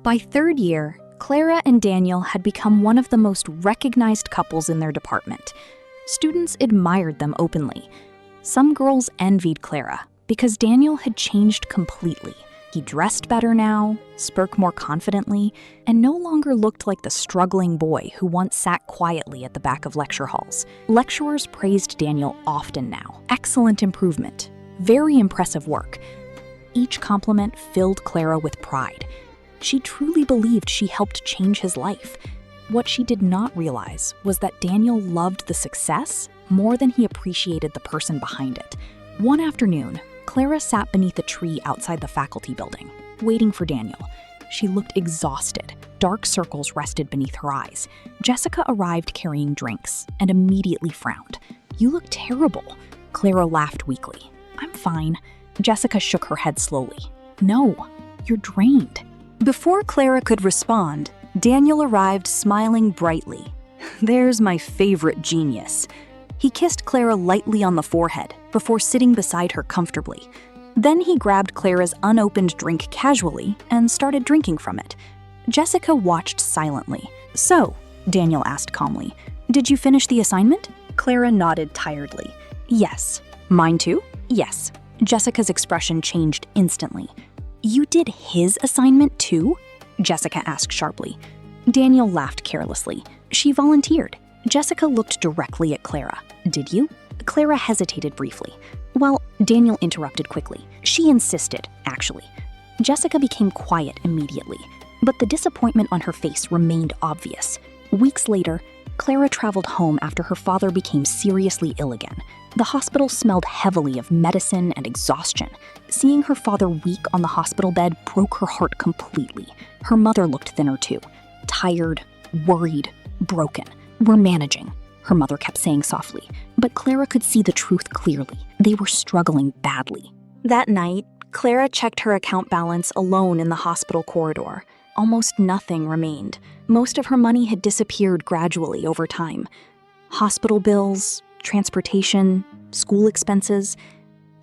By third year, Clara and Daniel had become one of the most recognized couples in their department. Students admired them openly. Some girls envied Clara because Daniel had changed completely. He dressed better now, spoke more confidently, and no longer looked like the struggling boy who once sat quietly at the back of lecture halls. Lecturers praised Daniel often now. Excellent improvement. Very impressive work. Each compliment filled Clara with pride. She truly believed she helped change his life. What she did not realize was that Daniel loved the success more than he appreciated the person behind it. One afternoon, Clara sat beneath a tree outside the faculty building, waiting for Daniel. She looked exhausted. Dark circles rested beneath her eyes. Jessica arrived carrying drinks and immediately frowned. "You look terrible." Clara laughed weakly. "I'm fine." Jessica shook her head slowly. "No, you're drained." Before Clara could respond, Daniel arrived smiling brightly. "There's my favorite genius." He kissed Clara lightly on the forehead before sitting beside her comfortably. Then he grabbed Clara's unopened drink casually and started drinking from it. Jessica watched silently. "So," Daniel asked calmly, "did you finish the assignment?" Clara nodded tiredly. "Yes." "Mine too?" "Yes." Jessica's expression changed instantly. "You did his assignment too?" Jessica asked sharply. Daniel laughed carelessly. "She volunteered." Jessica looked directly at Clara. "Did you?" Clara hesitated briefly. "Well," Daniel interrupted quickly. "She insisted, actually." Jessica became quiet immediately, but the disappointment on her face remained obvious. Weeks later, Clara traveled home after her father became seriously ill again. The hospital smelled heavily of medicine and exhaustion. Seeing her father weak on the hospital bed broke her heart completely. Her mother looked thinner too. Tired, worried, broken. "We're managing," her mother kept saying softly, but Clara could see the truth clearly. They were struggling badly. That night, Clara checked her account balance alone in the hospital corridor. Almost nothing remained. Most of her money had disappeared gradually over time. Hospital bills, transportation, school expenses,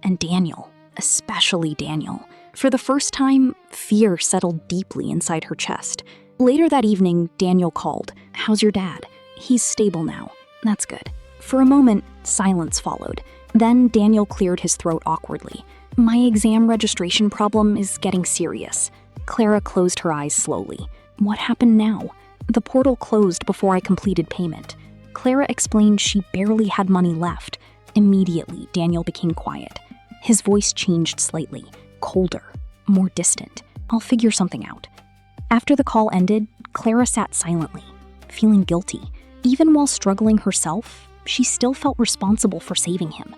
and Daniel, especially Daniel. For the first time, fear settled deeply inside her chest. Later that evening, Daniel called. "How's your dad?" "He's stable now." "That's good." For a moment, silence followed. Then Daniel cleared his throat awkwardly. "My exam registration problem is getting serious." Clara closed her eyes slowly. "What happened now?" "The portal closed before I completed payment." Clara explained she barely had money left. Immediately, Daniel became quiet. His voice changed slightly, colder, more distant. "I'll figure something out." After the call ended, Clara sat silently, feeling guilty. Even while struggling herself, she still felt responsible for saving him.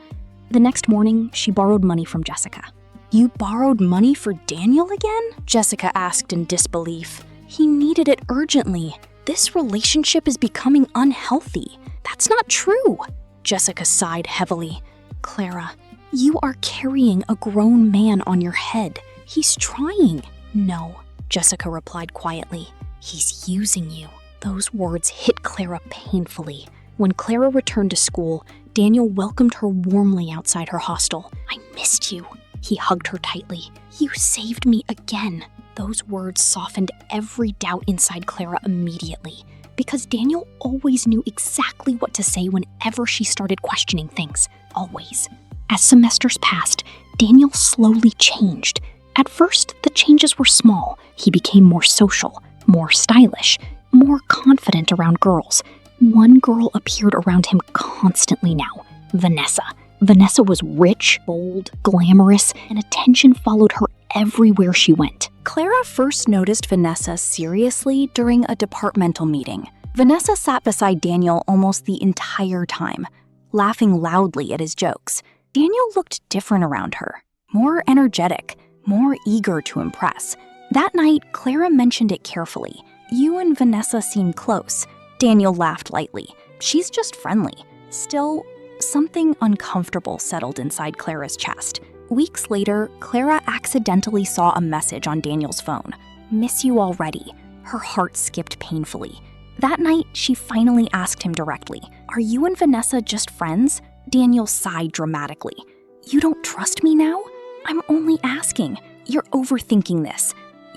The next morning, she borrowed money from Jessica. "You borrowed money for Daniel again?" Jessica asked in disbelief. "He needed it urgently. This relationship is becoming unhealthy." "That's not true." Jessica sighed heavily. "Clara, you are carrying a grown man on your head. He's trying." "No," Jessica replied quietly. "He's using you." Those words hit Clara painfully. When Clara returned to school, Daniel welcomed her warmly outside her hostel. "I missed you." He hugged her tightly. "You saved me again." Those words softened every doubt inside Clara immediately, because Daniel always knew exactly what to say whenever she started questioning things. Always. As semesters passed, Daniel slowly changed. At first, the changes were small. He became more social, more stylish, more confident around girls. One girl appeared around him constantly now, Vanessa. Vanessa was rich, bold, glamorous, and attention followed her everywhere she went. Clara first noticed Vanessa seriously during a departmental meeting. Vanessa sat beside Daniel almost the entire time, laughing loudly at his jokes. Daniel looked different around her, more energetic, more eager to impress. That night, Clara mentioned it carefully. "You and Vanessa seem close." Daniel laughed lightly. "She's just friendly." Still, something uncomfortable settled inside Clara's chest. Weeks later, Clara accidentally saw a message on Daniel's phone. "Miss you already." Her heart skipped painfully. That night, she finally asked him directly, "Are you and Vanessa just friends?" Daniel sighed dramatically. "You don't trust me now?" "I'm only asking. You're overthinking this."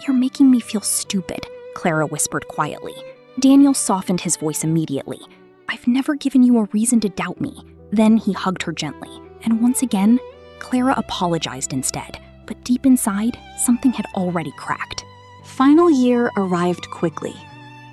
"You're making me feel stupid," Clara whispered quietly. Daniel softened his voice immediately. "I've never given you a reason to doubt me." Then he hugged her gently, and once again, Clara apologized instead, but deep inside, something had already cracked. Final year arrived quickly.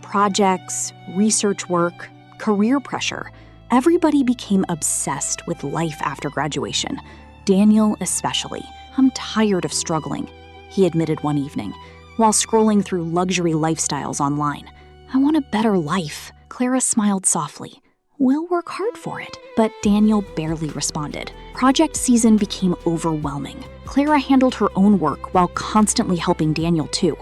Projects, research work, career pressure. Everybody became obsessed with life after graduation. Daniel especially. "I'm tired of struggling," he admitted one evening, while scrolling through luxury lifestyles online. "I want a better life." Clara smiled softly. "We'll work hard for it." But Daniel barely responded. Project season became overwhelming. Clara handled her own work while constantly helping Daniel too.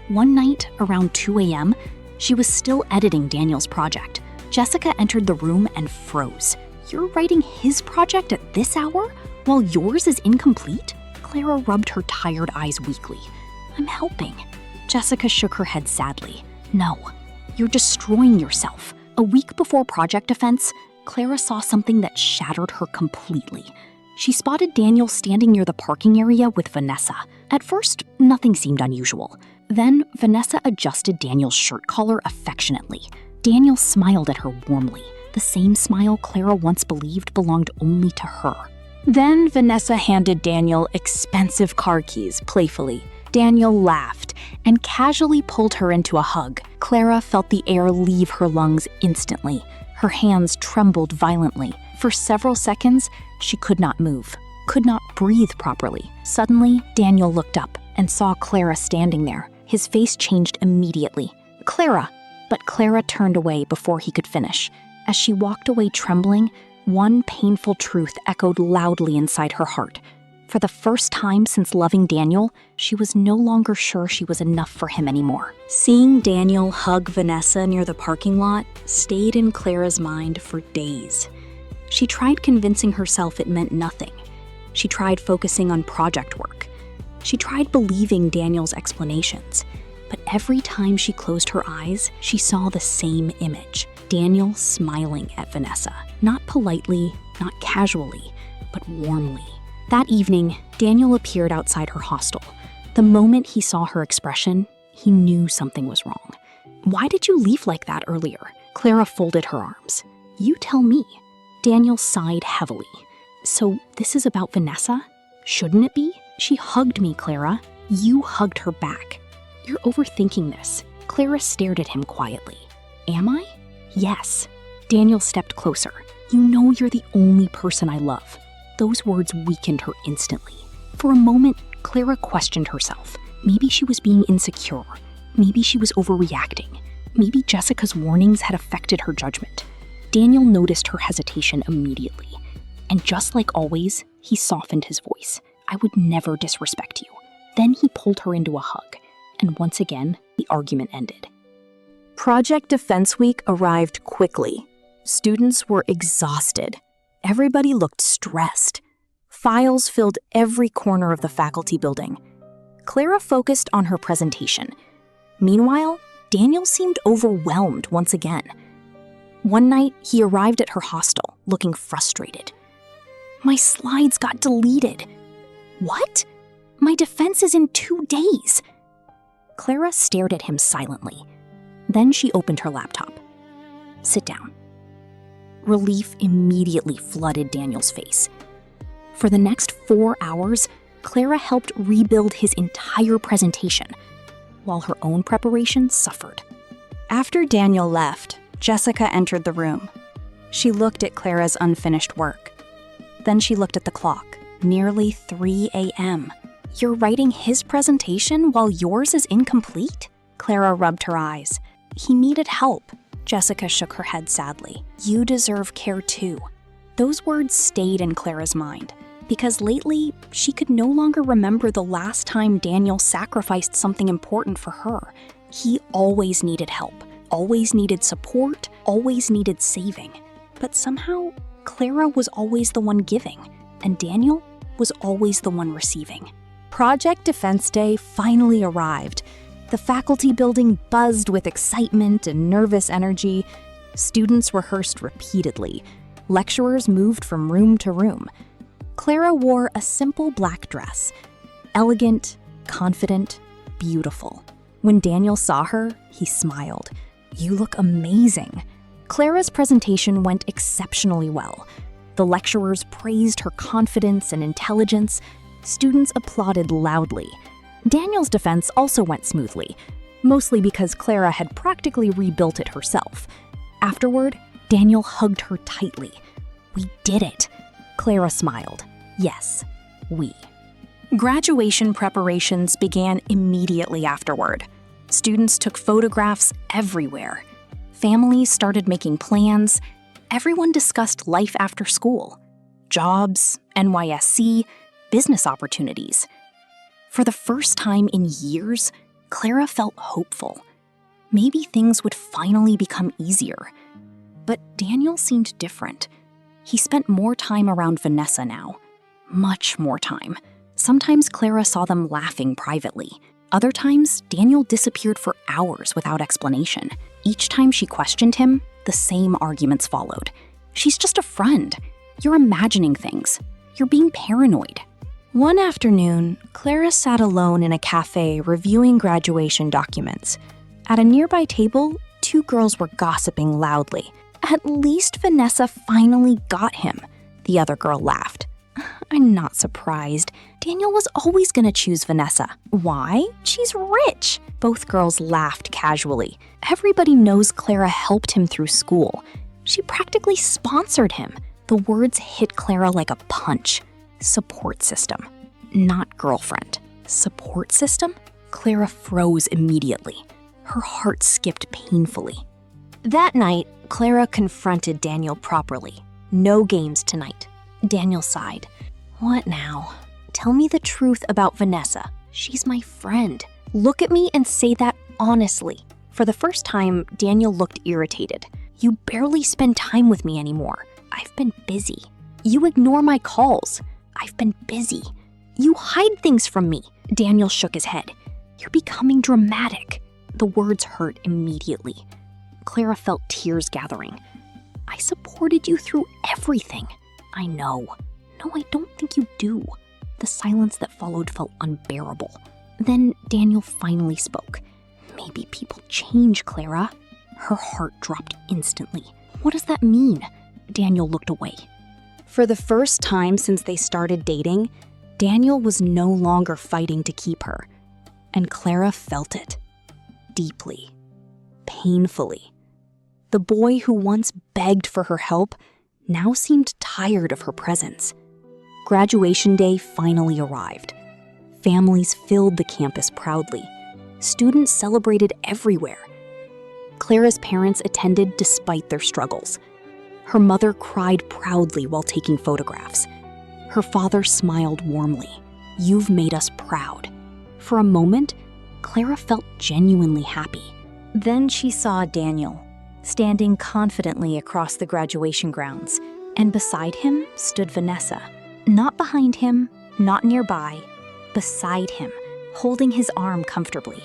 One night, around 2 a.m., she was still editing Daniel's project. Jessica entered the room and froze. "You're writing his project at this hour, while yours is incomplete?" Clara rubbed her tired eyes weakly. "I'm helping." Jessica shook her head sadly. "No, you're destroying yourself." A week before project defense, Clara saw something that shattered her completely. She spotted Daniel standing near the parking area with Vanessa. At first, nothing seemed unusual. Then, Vanessa adjusted Daniel's shirt collar affectionately. Daniel smiled at her warmly, the same smile Clara once believed belonged only to her. Then, Vanessa handed Daniel expensive car keys playfully. Daniel laughed and casually pulled her into a hug. Clara felt the air leave her lungs instantly. Her hands trembled violently. For several seconds, she could not move, could not breathe properly. Suddenly, Daniel looked up and saw Clara standing there. His face changed immediately. "Clara!" But Clara turned away before he could finish. As she walked away trembling, one painful truth echoed loudly inside her heart. For the first time since loving Daniel, she was no longer sure she was enough for him anymore. Seeing Daniel hug Vanessa near the parking lot stayed in Clara's mind for days. She tried convincing herself it meant nothing. She tried focusing on project work. She tried believing Daniel's explanations. But every time she closed her eyes, she saw the same image. Daniel smiling at Vanessa. Not politely, not casually, but warmly. That evening, Daniel appeared outside her hostel. The moment he saw her expression, he knew something was wrong. "Why did you leave like that earlier?" Clara folded her arms. "You tell me." Daniel sighed heavily. "So this is about Vanessa? Shouldn't it be?" "She hugged me, Clara. You hugged her back." "You're overthinking this." Clara stared at him quietly. "Am I?" "Yes." Daniel stepped closer. "You know you're the only person I love." Those words weakened her instantly. For a moment, Clara questioned herself. Maybe she was being insecure. Maybe she was overreacting. Maybe Jessica's warnings had affected her judgment. Daniel noticed her hesitation immediately. And just like always, he softened his voice. "I would never disrespect you." Then he pulled her into a hug. And once again, the argument ended. Project Defense Week arrived quickly. Students were exhausted. Everybody looked stressed. Files filled every corner of the faculty building. Clara focused on her presentation. Meanwhile, Daniel seemed overwhelmed once again. One night, he arrived at her hostel, looking frustrated. "My slides got deleted." "What? My defense is in 2 days." Clara stared at him silently. Then she opened her laptop. "Sit down." Relief immediately flooded Daniel's face. For the next 4 hours, Clara helped rebuild his entire presentation, while her own preparation suffered. After Daniel left, Jessica entered the room. She looked at Clara's unfinished work. Then she looked at the clock. Nearly 3 a.m. "You're writing his presentation while yours is incomplete?" Clara rubbed her eyes. "He needed help." Jessica shook her head sadly. "You deserve care too." Those words stayed in Clara's mind, because lately, she could no longer remember the last time Daniel sacrificed something important for her. He always needed help, always needed support, always needed saving. But somehow, Clara was always the one giving, and Daniel was always the one receiving. Project Defense Day finally arrived. The faculty building buzzed with excitement and nervous energy. Students rehearsed repeatedly. Lecturers moved from room to room. Clara wore a simple black dress. Elegant, confident, beautiful. When Daniel saw her, he smiled. "You look amazing." Clara's presentation went exceptionally well. The lecturers praised her confidence and intelligence. Students applauded loudly. Daniel's defense also went smoothly, mostly because Clara had practically rebuilt it herself. Afterward, Daniel hugged her tightly. "We did it." Clara smiled. "Yes, we." Graduation preparations began immediately afterward. Students took photographs everywhere. Families started making plans. Everyone discussed life after school, jobs, NYSC, business opportunities. For the first time in years, Clara felt hopeful. Maybe things would finally become easier. But Daniel seemed different. He spent more time around Vanessa now. Much more time. Sometimes Clara saw them laughing privately. Other times, Daniel disappeared for hours without explanation. Each time she questioned him, the same arguments followed. "She's just a friend. You're imagining things. You're being paranoid." One afternoon, Clara sat alone in a cafe reviewing graduation documents. At a nearby table, two girls were gossiping loudly. "At least Vanessa finally got him," the other girl laughed. "I'm not surprised. Daniel was always gonna choose Vanessa. Why? She's rich." Both girls laughed casually. Everybody knows Clara helped him through school. She practically sponsored him. The words hit Clara like a punch. Support system. Not girlfriend. Support system? Clara froze immediately. Her heart skipped painfully. That night, Clara confronted Daniel properly. "No games tonight." Daniel sighed. "What now? Tell me the truth about Vanessa. She's my friend. Look at me and say that honestly." For the first time, Daniel looked irritated. "You barely spend time with me anymore. I've been busy. You ignore my calls. I've been busy. You hide things from me." Daniel shook his head. "You're becoming dramatic." The words hurt immediately. Clara felt tears gathering. "I supported you through everything." "I know." "No, I don't think you do." The silence that followed felt unbearable. Then Daniel finally spoke. "Maybe people change, Clara." Her heart dropped instantly. "What does that mean?" Daniel looked away. For the first time since they started dating, Daniel was no longer fighting to keep her. And Clara felt it. Deeply. Painfully. The boy who once begged for her help now seemed tired of her presence. Graduation day finally arrived. Families filled the campus proudly. Students celebrated everywhere. Clara's parents attended despite their struggles. Her mother cried proudly while taking photographs. Her father smiled warmly. "You've made us proud." For a moment, Clara felt genuinely happy. Then she saw Daniel, standing confidently across the graduation grounds, and beside him stood Vanessa. Not behind him, not nearby, beside him, holding his arm comfortably.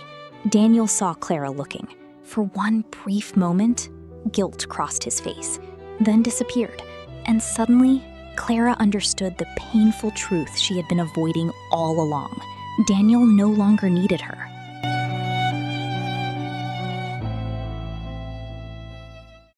Daniel saw Clara looking. For one brief moment, guilt crossed his face, then disappeared, and suddenly, Clara understood the painful truth she had been avoiding all along. Daniel no longer needed her.